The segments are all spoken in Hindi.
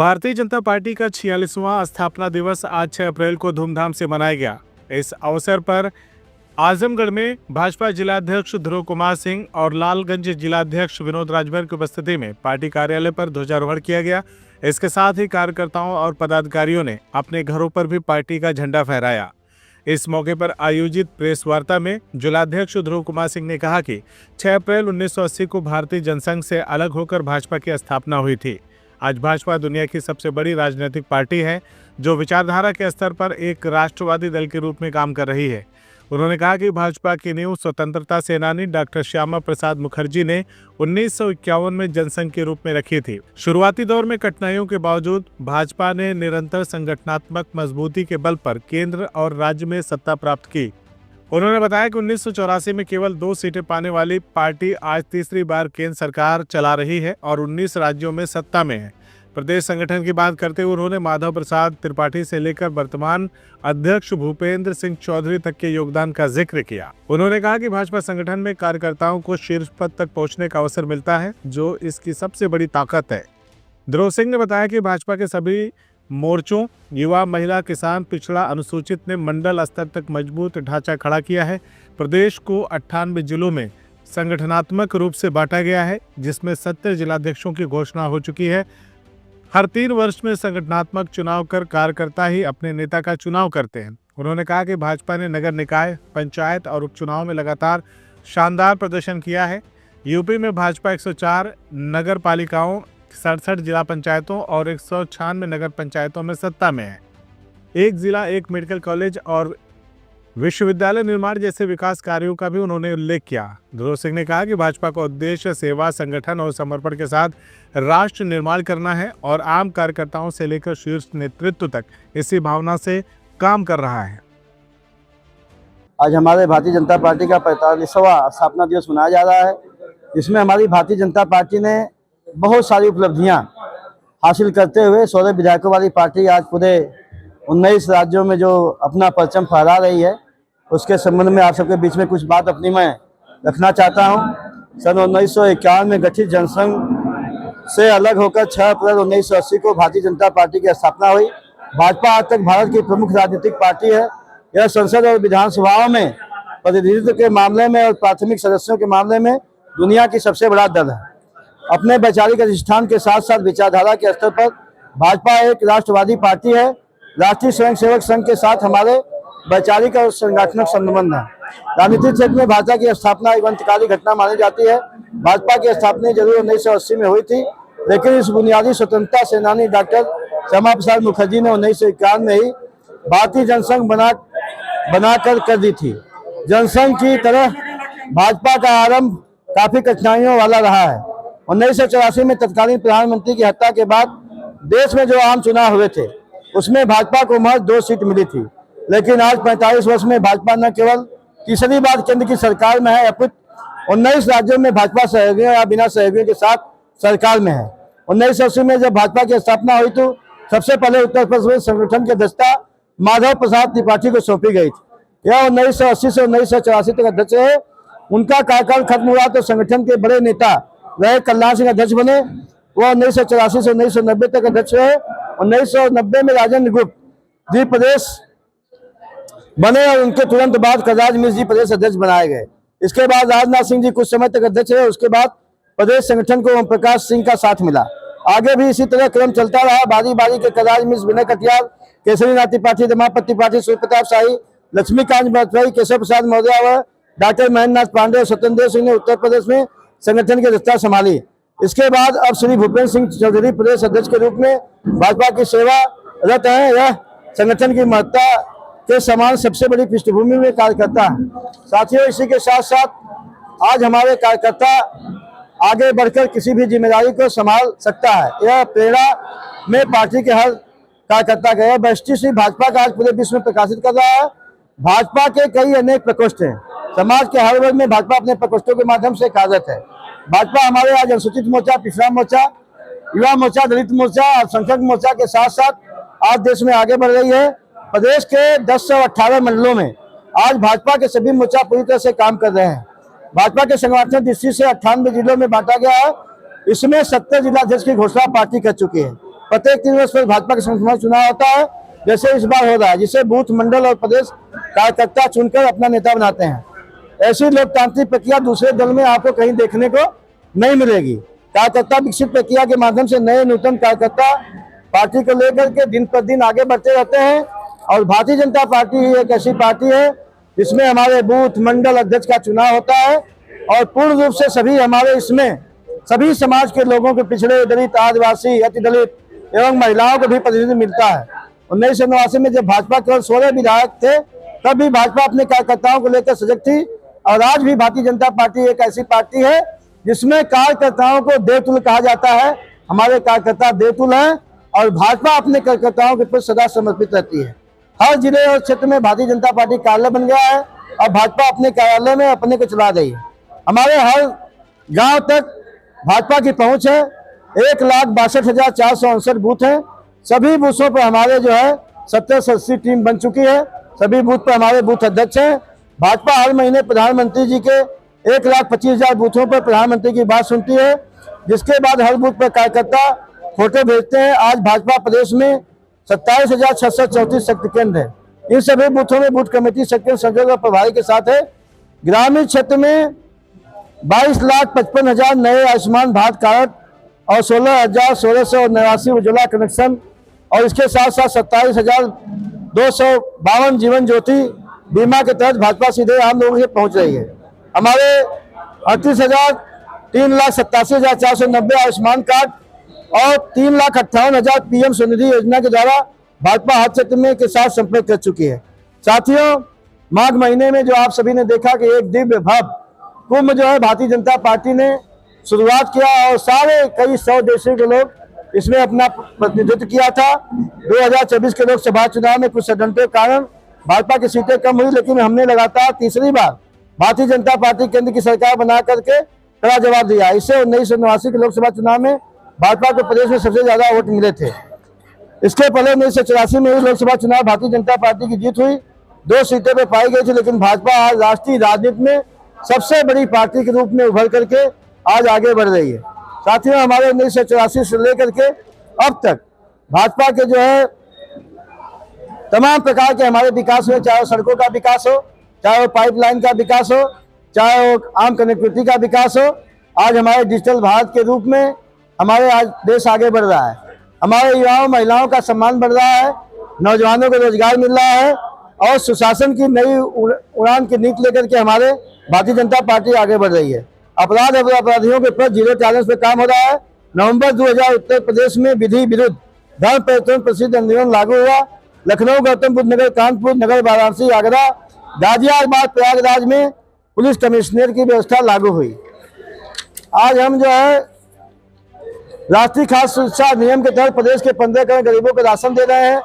भारतीय जनता पार्टी का 46वां स्थापना दिवस आज 6 अप्रैल को धूमधाम से मनाया गया। इस अवसर पर आजमगढ़ में भाजपा जिलाध्यक्ष ध्रुव कुमार सिंह और लालगंज जिलाध्यक्ष विनोद राजभर की उपस्थिति में पार्टी कार्यालय पर ध्वजारोहण किया गया। इसके साथ ही कार्यकर्ताओं और पदाधिकारियों ने अपने घरों पर भी पार्टी का झंडा फहराया। इस मौके पर आयोजित प्रेस वार्ता में जिलाध्यक्ष ध्रुव कुमार सिंह ने कहा कि 6 अप्रैल 1980 को भारतीय जनसंघ से अलग होकर भाजपा की स्थापना हुई थी। आज भाजपा दुनिया की सबसे बड़ी राजनीतिक पार्टी है जो विचारधारा के स्तर पर एक राष्ट्रवादी दल के रूप में काम कर रही है। उन्होंने कहा कि भाजपा की नींव स्वतंत्रता सेनानी डॉक्टर श्यामा प्रसाद मुखर्जी ने 1951 में जनसंघ के रूप में रखी थी। शुरुआती दौर में कठिनाइयों के बावजूद भाजपा ने निरंतर संगठनात्मक मजबूती के बल पर केंद्र और राज्य में सत्ता प्राप्त की। उन्होंने बताया कि 1984 में केवल 2 सीटें पाने वाली पार्टी आज तीसरी बार केंद्र सरकार चला रही है और 19 राज्यों में सत्ता में है। प्रदेश संगठन की बात करते हुए उन्होंने माधव प्रसाद त्रिपाठी से लेकर वर्तमान अध्यक्ष भूपेंद्र सिंह चौधरी तक के योगदान का जिक्र किया। उन्होंने कहा कि भाजपा संगठन में कार्यकर्ताओं को शीर्ष पद तक पहुंचने का अवसर मिलता है, जो इसकी सबसे बड़ी ताकत है। ध्रुव सिंह ने बताया कि भाजपा के सभी मोर्चों युवा, महिला, किसान, पिछड़ा, अनुसूचित ने मंडल स्तर तक मजबूत ढांचा खड़ा किया है। प्रदेश को 98 जिलों में संगठनात्मक रूप से बांटा गया है, जिसमें 70 जिलाध्यक्षों की घोषणा हो चुकी है। हर 3 वर्ष में संगठनात्मक चुनाव कर कार्यकर्ता ही अपने नेता का चुनाव करते हैं। उन्होंने कहा कि भाजपा ने नगर निकाय, पंचायत और उपचुनाव में लगातार शानदार प्रदर्शन किया है। यूपी में भाजपा 104 नगर पालिकाओं, 67 जिला पंचायतों और 196 नगर पंचायतों में सत्ता में है। एक जिला, एक मेडिकल कॉलेज और विश्वविद्यालय निर्माण जैसे विकास कार्यों का भी उन्होंने उल्लेख किया। ध्रुव सिंह ने कहा कि भाजपा का उद्देश्य सेवा, संगठन और समर्पण के साथ राष्ट्र निर्माण करना है और आम कार्यकर्ताओं से लेकर शीर्ष नेतृत्व तक इसी भावना से काम कर रहा है। आज हमारे भारतीय जनता पार्टी का 45वां स्थापना दिवस मनाया जा रहा है। इसमें हमारी भारतीय जनता पार्टी ने बहुत सारी उपलब्धियां हासिल करते हुए 16 विधायकों वाली पार्टी आज पूरे 19 राज्यों में जो अपना परचम फहरा रही है, उसके संबंध में आप सबके बीच में कुछ बात अपनी मैं रखना चाहता हूं। सन 1951 में गठित जनसंघ से अलग होकर 6 अप्रैल 1980 को भारतीय जनता पार्टी की स्थापना हुई। भाजपा आज तक भारत की प्रमुख राजनीतिक पार्टी है। यह संसद और विधानसभाओं में प्रतिनिधित्व के मामले में और प्राथमिक सदस्यों के मामले में दुनिया की सबसे बड़ा दल है। अपने वैचारिक अधिष्ठान के साथ साथ विचारधारा के स्तर पर भाजपा एक राष्ट्रवादी पार्टी है। राष्ट्रीय स्वयंसेवक संघ के साथ हमारे वैचारिक और संगठनिक संबंध है। राजनीतिक क्षेत्र में भाजपा की स्थापना एक अंतकाली घटना मानी जाती है। भाजपा की स्थापना जरूर 1980 में हुई थी, लेकिन इस बुनियादी स्वतंत्रता सेनानी डॉक्टर श्यामा प्रसाद मुखर्जी ने 1951 में ही भारतीय जनसंघ बनाकर कर दी थी। जनसंघ की तरह भाजपा का आरंभ काफी कठिनाइयों वाला रहा है। 1984 में तत्कालीन प्रधानमंत्री की हत्या के बाद देश में जो आम चुनाव हुए थे, उसमें भाजपा को महज 2 सीट मिली थी। लेकिन आज 45 वर्ष में भाजपा न केवल तीसरी बार केंद्र की सरकार में है, अपितु 19 राज्यों में भाजपा सहयोगियों या बिना सहयोगियों के साथ सरकार में है। 1980 में जब भाजपा की स्थापना हुई तो सबसे पहले उत्तर प्रदेश संगठन की अध्यक्षता माधव प्रसाद त्रिपाठी को सौंपी गई थी। यह 1980 से 1984 तक अध्यक्ष रहे। उनका कार्यकाल खत्म हुआ तो संगठन के बड़े नेता रहे कल्याण सिंह अध्यक्ष बने। वह 1984 से 1990 तक अध्यक्ष रहे। 1990 में राजेंद्र गुप्त जी प्रदेश बने और उनके तुरंत बाद कलराज मिश्र जी प्रदेश अध्यक्ष बनाए गए। इसके बाद राजनाथ सिंह जी कुछ समय तक अध्यक्ष रहे। उसके बाद प्रदेश संगठन को ओम प्रकाश सिंह का साथ मिला। आगे भी इसी तरह क्रम चलता रहा। बारी बारी के कलराज मिश्र, विनय कटियार, केसरीनाथ त्रिपाठी, रमापति त्रिपाठी, सूर्य प्रताप शाही, लक्ष्मीकांत बरतवाई, केशव प्रसाद मौर्य व डॉक्टर महेंद्र नाथ पांडे और सत्येंद्र सिंह ने उत्तर प्रदेश में संगठन की अध्यक्षता संभाली। इसके बाद अब श्री भूपेंद्र सिंह चौधरी प्रदेश अध्यक्ष के रूप में भाजपा की सेवारत हैं। यह संगठन की महत्ता के समान सबसे बड़ी पृष्ठभूमि में कार्य करता है। साथियों, इसी के साथ साथ आज हमारे कार्यकर्ता आगे बढ़कर किसी भी जिम्मेदारी को संभाल सकता है। यह प्रेरणा में पार्टी के हर कार्यकर्ता का वैशिष्ट श्री भाजपा का आज पूरे विश्व में प्रकाशित कर रहा है। भाजपा के कई अनेक प्रकोष्ठ हैं। समाज के हर वर्ग में भाजपा अपने प्रकोष्ठों के माध्यम से कार्यरत है। भाजपा हमारे आज अनुसूचित मोर्चा, पिछड़ा मोर्चा, युवा मोर्चा, दलित मोर्चा, अल्पसंख्यक मोर्चा के साथ साथ आज देश में आगे बढ़ रही है। प्रदेश के 1018 मंडलों में आज भाजपा के सभी मोर्चा पूरी तरह से काम कर रहे हैं। भाजपा के संगठन दृष्टि से 98 जिलों में बांटा गया है। इसमें 70 जिलाध्यक्ष की घोषणा पार्टी कर चुकी है। प्रत्येक 3 वर्ष पर भाजपा के संगठन चुनाव होता है, जैसे इस बार हो रहा है, जिसे बूथ, मंडल और प्रदेश कार्यकर्ता चुनकर अपना नेता बनाते हैं। ऐसी लोकतांत्रिक प्रक्रिया दूसरे दल में आपको कहीं देखने को नहीं मिलेगी। कार्यकर्ता विकसित प्रक्रिया के माध्यम से नए नूतन कार्यकर्ता पार्टी को लेकर के दिन पर दिन आगे बढ़ते रहते हैं। और भारतीय जनता पार्टी ही एक ऐसी पार्टी है जिसमें हमारे बूथ, मंडल अध्यक्ष का चुनाव होता है और पूर्ण रूप से सभी हमारे इसमें सभी समाज के लोगों के, पिछड़े, दलित, आदिवासी, अति दलित एवं महिलाओं को भी प्रतिनिधित्व मिलता है। 1989 में जब भाजपा केवल 16 विधायक थे, तब भी भाजपा अपने कार्यकर्ताओं को लेकर सजग थी। और आज भी भारतीय जनता पार्टी एक ऐसी पार्टी है जिसमें कार्यकर्ताओं को देवतुल्य कहा जाता है। हमारे कार्यकर्ता देवतुल्य हैं और भाजपा अपने कार्यकर्ताओं के प्रति सदा समर्पित रहती है। हर जिले और क्षेत्र में भारतीय जनता पार्टी कार्यालय बन गया है और भाजपा अपने कार्यालय में अपने को चला रही है। हमारे हर गांव तक भाजपा की पहुंच है। 1,62,469 बूथ हैं। सभी बूथों पर हमारे जो है 70 सदस्यीय टीम बन चुकी है। सभी बूथ पर हमारे बूथ अध्यक्ष हैं। भाजपा हर महीने प्रधानमंत्री जी के 1,25,000 बूथों पर प्रधानमंत्री की बात सुनती है, जिसके बाद हर बूथ पर कार्यकर्ता फोटो भेजते हैं। आज भाजपा प्रदेश में 27,634 शक्ति केंद्र है। इन सभी बूथों में बूथ कमेटी सक्रिय, संजोग और प्रभारी के साथ है। ग्रामीण क्षेत्र में 22,55,000 नए आयुष्मान भारत कार्ड और 16,1689 उज्ज्वला कनेक्शन और इसके साथ साथ 27,252 जीवन ज्योति बीमा के तहत भाजपा सीधे आम लोगों से पहुंच रही है। हमारे 3,87,490 आयुष्मान कार्ड और 3,58,000 पीएम स्वनिधि योजना के द्वारा भाजपा हर क्षेत्र में के साथ संपर्क कर चुकी है। साथियों, माघ महीने में जो आप सभी ने देखा कि एक दिव्य भव्य कुंभ जो है भारतीय जनता पार्टी ने शुरुआत किया और सारे कई 100 देशों के लोग इसमें अपना प्रतिनिधित्व किया था। 2024 के लोकसभा चुनाव में कुछ षड्यंत्रों के कारण भाजपा की सीटें कम हुई, लेकिन हमने लगातार तीसरी बार भारतीय जनता पार्टी केंद्र की सरकार बना करके कड़ा जवाब दिया। इससे 1989 के लोकसभा चुनाव में भाजपा को प्रदेश में सबसे ज्यादा वोट मिले थे। इसके पहले 1984 में हुई लोकसभा चुनाव भारतीय जनता पार्टी की जीत हुई, 2 सीटें पर पाई गई थी, लेकिन भाजपा आज राष्ट्रीय राजनीति में सबसे बड़ी पार्टी के रूप में उभर करके आज आगे बढ़ रही है। साथियों, हमारे 1984 से लेकर के अब तक भाजपा के जो है तमाम प्रकार के हमारे विकास हुए, चाहे वो सड़कों का विकास हो, चाहे वो पाइपलाइन का विकास हो, चाहे वो आम कनेक्टिविटी का विकास हो। आज हमारे डिजिटल भारत के रूप में हमारे आज देश आगे बढ़ रहा है। हमारे युवाओं, महिलाओं का सम्मान बढ़ रहा है, नौजवानों को रोजगार मिल रहा है और सुशासन की नई उड़ान की नीति लेकर के हमारे भारतीय जनता पार्टी आगे बढ़ रही है। अपराध और अपराधियों के प्रति 0 टॉलरेंस पे काम हो रहा है। नवंबर 2000 उत्तर प्रदेश में विधि विरुद्ध धर्म परिवर्तन प्रसिद्ध आंदोलन लागू हुआ। लखनऊ, गौतम बुद्ध नगर, कानपुर नगर, वाराणसी, आगरा, गाजियाबाद, प्रयागराज में पुलिस कमिश्नर की व्यवस्था लागू हुई। आज हम जो है राष्ट्रीय खाद्य सुरक्षा अधिनियम के तहत प्रदेश के 15 करोड़ गरीबों को राशन दे रहे हैं।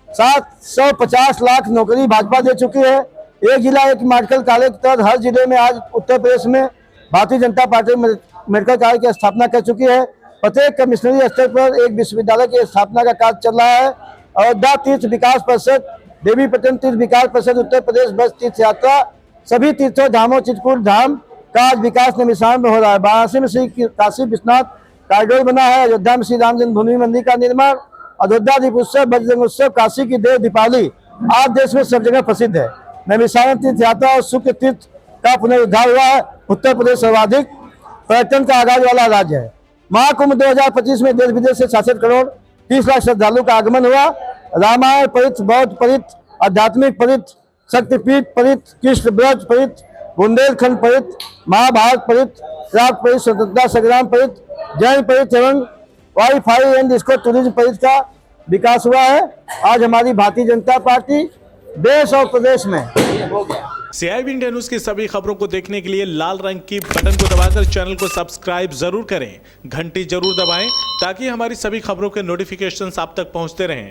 750 लाख नौकरी भाजपा दे चुकी है। एक जिला एक मेडिकल कॉलेज के तहत हर जिले में आज उत्तर प्रदेश में Bharatiya Janata party medical college की स्थापना कर चुकी है। प्रत्येक कमिश्नरी स्तर पर एक विश्वविद्यालय की स्थापना का कार्य चल रहा है। अयोध्या तीर्थ विकास परिषद, देवीपटन तीर्थ विकास परिषद, उत्तर प्रदेश बस तीर्थ यात्रा, सभी तीर्थों धामों, चित्रकूट धाम का आज विकास निमिषान में हो रहा है। वाराणसी में श्री काशी विश्वनाथ कॉरिडोर बना है। अयोध्या में श्री राम जन्मभूमि मंदिर का निर्माण, अयोध्या दीप उत्सव, बजरंग उत्सव, काशी की देव दीपावली आज देश में सब जगह प्रसिद्ध है। नैमिषारण्य तीर्थ यात्रा और शुक्र तीर्थ का पुनरुद्धार हुआ है। उत्तर प्रदेश सर्वाधिक पर्यटन का आगाज वाला राज्य है। महाकुंभ 2025 में देश विदेश से 66 करोड़ 30 लाख श्रद्धालु का आगमन हुआ। रामायण परित, बौद्ध परित, आध्यात्मिक परित, शक्तिपीठ परित, कृष्ण ब्रज परित, बुंदेलखंड परित, महाभारत परित, राग परित, स्वतंत्रता संग्राम परित, जैन परित एवं वाईफाई एंड इसको टूरिज्म परित का विकास हुआ है। आज हमारी भारतीय जनता पार्टी देश और प्रदेश में CIB इंडिया न्यूज की सभी खबरों को देखने के लिए लाल रंग की बटन को दबाकर चैनल को सब्सक्राइब जरूर करें, घंटी जरूर दबाएं ताकि हमारी सभी खबरों के नोटिफिकेशंस आप तक पहुंचते रहें।